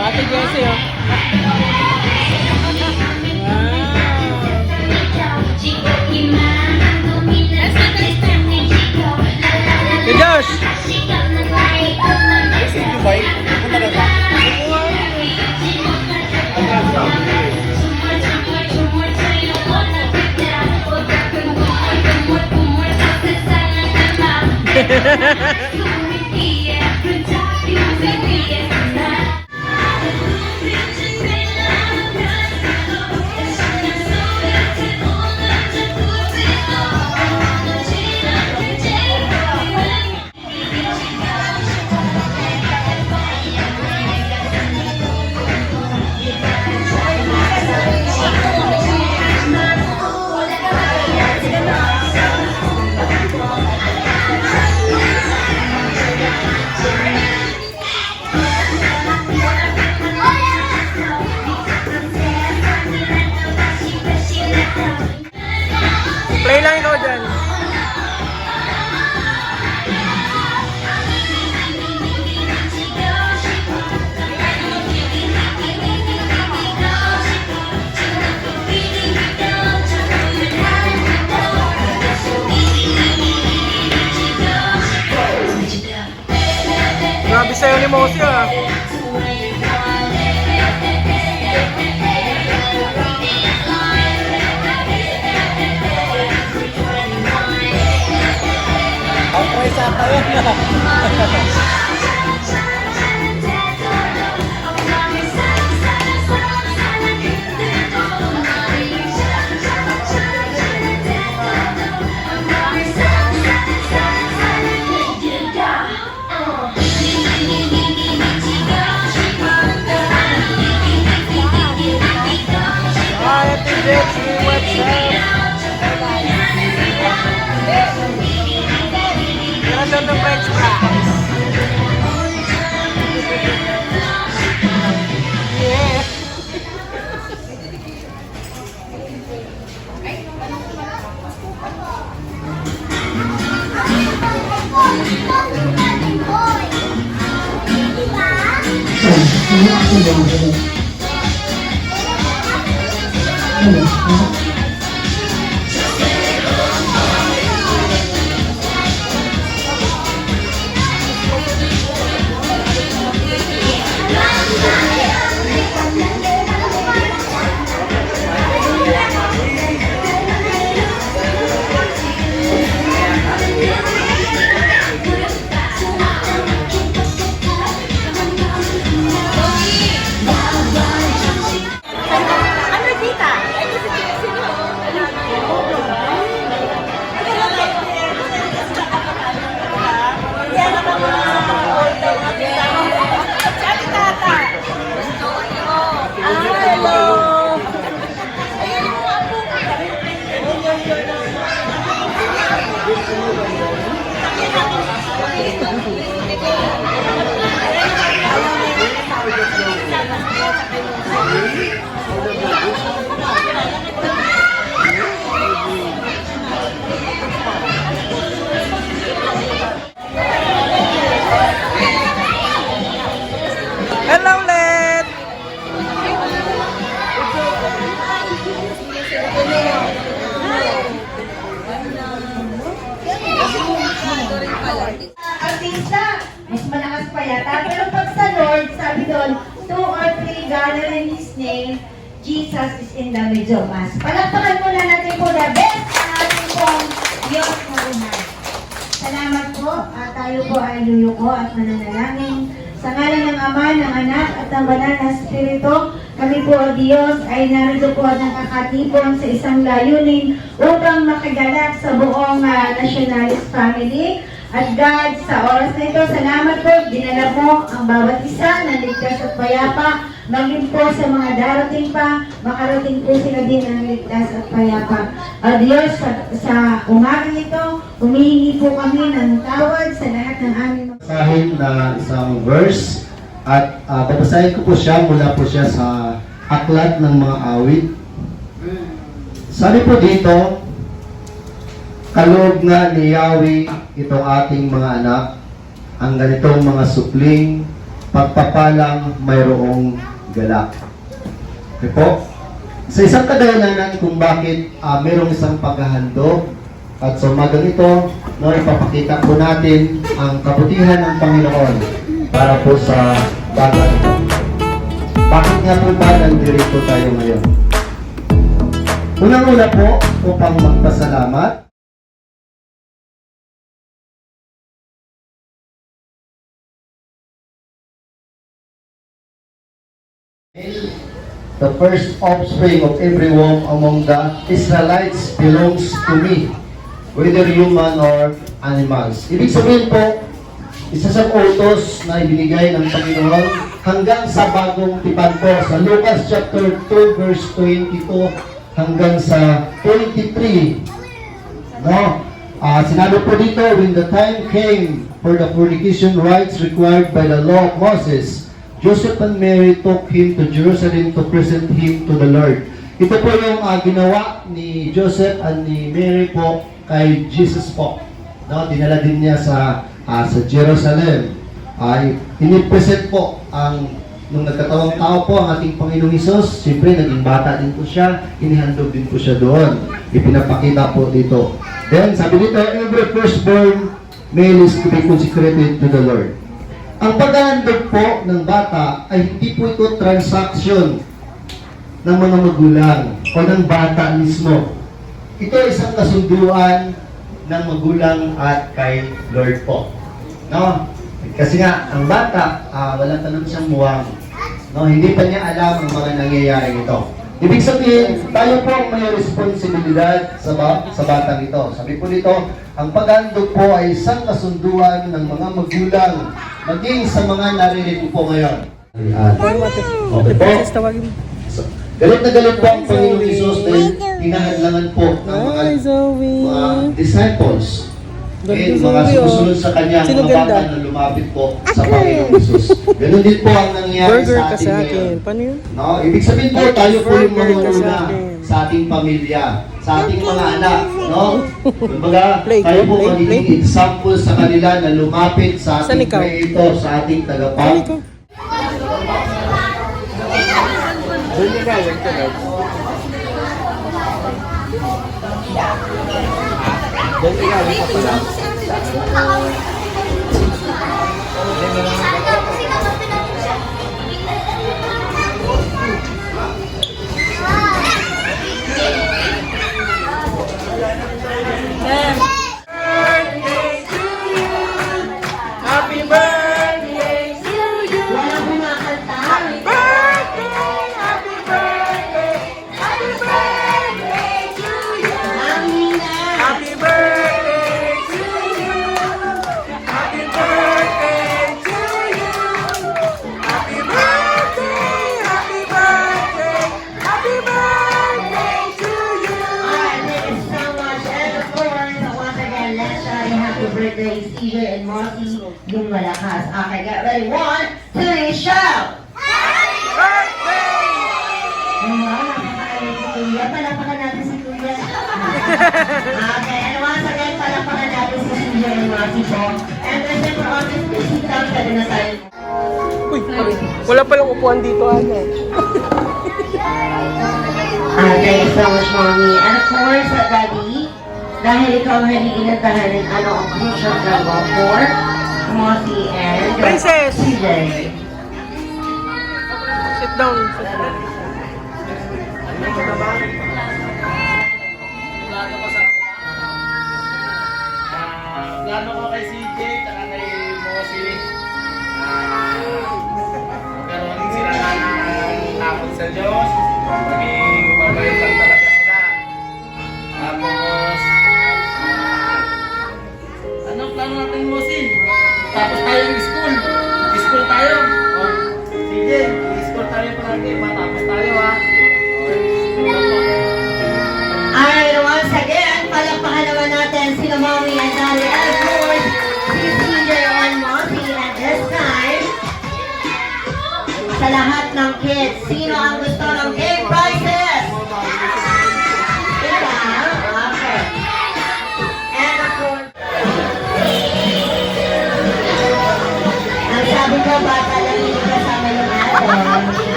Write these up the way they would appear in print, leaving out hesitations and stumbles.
Ate Jessie, oh. Hey Josh! Play lang ikaw dyan. Grabe sa'yo ni Mosi, ah. Apoy sa tayo na. Hi, Ate Jessie, what's up? Nandun ng French fries. Yeah. Hello, Led! Artista, mas malakas pa yata. Pero pag sa Lord, sabi doon, 2 or 3 gather in His name, Jesus is in the middle of us. Palakpakan muna natin po the best na ating pong Diyos na Unan. Salamat po. Tayo po ay luyuko at mananalangin. Sa ngalan ng Ama, ng Anak, at ng Banal na Espiritu, kami po o Diyos ay narito po ng kakatipon sa isang layunin upang makagalak sa buong nationalist family. At God, sa oras na ito, salamat po, dinala mo ang bawat isa na ligtas at payapa, maging po sa mga darating pa, makarating po sila din ng ligtas at payapa. Diyos, sa umagang ito, humihingi po kami ng tawad sa lahat ng aming basahin na isang verse at babasahin ko po siya mula po siya sa Aklat ng mga Awit Sabi po dito, kaloob nga ni Yahweh itong ating mga anak, ang ganitong mga supling, pagpapalang mayroong galak. Okay po? Sa isang kadahilanan kung bakit mayroong isang paghahandog, at sa umagang ito, no, ipapakita po natin ang kabutihan ng Panginoon para po sa bata ito. Bakit nga po ba nandito tayo ngayon? Unang-una po, upang magpasalamat. The first offspring of every womb among the Israelites belongs to me, whether human or animals. Ibig sabihin po, isa sa utos na ibinigay ng Panginoon hanggang sa bagong tipan po, sa Lucas chapter 2 verse 22 hanggang sa 23. No? Sinabi po dito, when the time came for the fornication rites required by the law of Moses, Joseph and Mary took him to Jerusalem to present him to the Lord. Ito po yung ginawa ni Joseph and ni Mary po kay Jesus po. No, dinala din niya sa Jerusalem. Ay inipresent po nung nagkatawang tao po ang ating Panginoong Hesus. Siyempre naging bata din po siya, inihandog din po siya doon. Ipinapakita po dito. Then sabi dito, every firstborn male is to be consecrated to the Lord. Ang paghahandog po ng bata ay hindi po ito transaction ng mga magulang o ng bata mismo. Ito ay isang kasunduan ng magulang at kay Lord po. No? Kasi nga, ang bata, wala tanong siyang muwang. No? Hindi pa niya alam ang mga nangyayari ito. Ibig sabihin, tayo po ang may responsibilidad sa batang ito. Sabi po nito, ang paghandog po ay isang kasunduan ng mga magulang maging sa mga naririnig po ngayon. Okay po? Galit na galit po ang Panginoong Hesus dahil hinahadlangan po ng mga disciples. And mga sumusunod sa Kanya, mga bata na lumapit po sa Panginoong Hesus. Ganun din po ang nangyayari sa atin ngayon. Paano yun? No? Ibig sabihin po, tayo po yung mamumuna sa ating pamilya, sa ating mga anak. No? Kumbaga, tayo po magiging example sa kanila na lumapit sa ating Creator, sa ating tagapag. Happy birthday to you! Walang kumakanta. Happy birthday! Happy birthday! Happy birthday to you! Amina. Happy birthday to you! Happy birthday to you! Happy birthday! Happy birthday! Happy birthday to you! Alright, thank you so much. And of course, once again, let's say happy birthday, CJ and Marty, yung malakas. Okay, get ready. 1, 2, shout! Birthday! Napakaalit si Kuya. Palapakan natin si Kuya. Okay, and once again, palapakan natin si CJ and Marty po. And then, for honest, sit down ka din na tayo. Uy, wala palang upuan dito, ano? Thank you so much, Mommy. And of course, Daddy, dahil ikaw ang hindi inantahanin, ano ang crucial drama for Marty and Princess! CJ. Sit down. Sit down. Plano ko kay CJ, tsaka kay Mosi. Magkaroon sila ng takot sa Diyos. Maging mabait lang talaga sila. Tapos, anong plano natin, Mosi? Tapos tayo ng school. School tayo. Oh, CJ, school tayo parang matapos tayo, ha? Alright, once again, palakpakan naman natin sila Mommy and Daddy. And of course, si CJ and Marty. And this time, sa lahat ng kids, sino ang gusto ng game prizes? Sino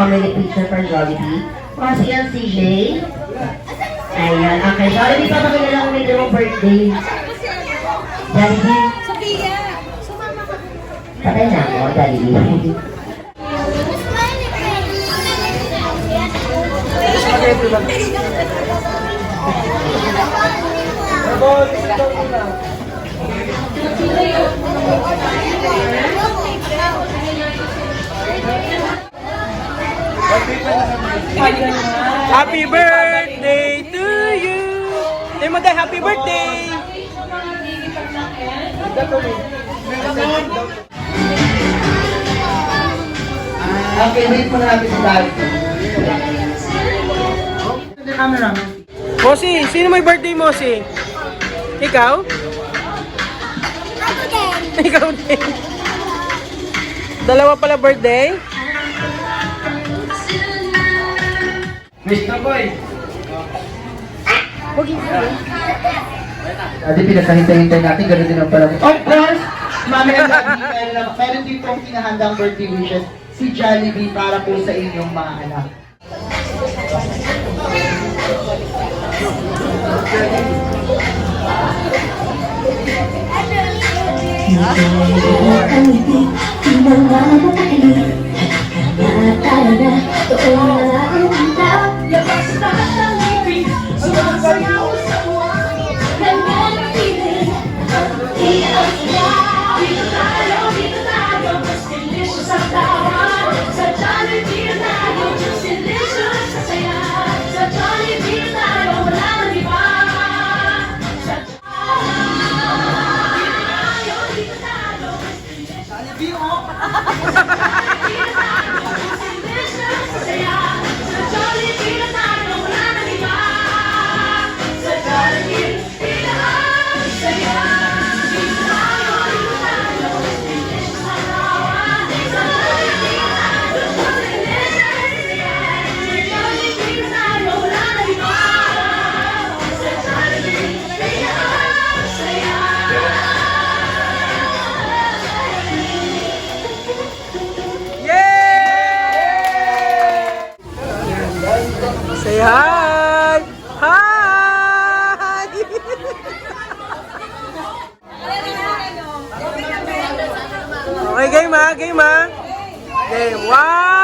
family picture for Jollibee. Kasi yan si Jay. Ayan, okay. Jollibee, papakilala ko nito yung birthday. Jollibee. Sophia! Sumama ka. Patay na ako, Jollibee. Happy birthday to you! Say mo tayo, happy birthday! Okay, wait muna natin si Dad. Mosi, sino may birthday, Mosi? Ikaw? Ako din. Ikaw din. Dalawa pala birthday? Mr. Boy. Adi, pinagkahintay-hintay natin, gano'n din ang pala. Of course, Mami and Daddy, meron din pong pinahandang birthday wishes si Jollibee para po sa inyong mga anak. Say hi! Hi! Okay, game ha? Game ha? Game. 1,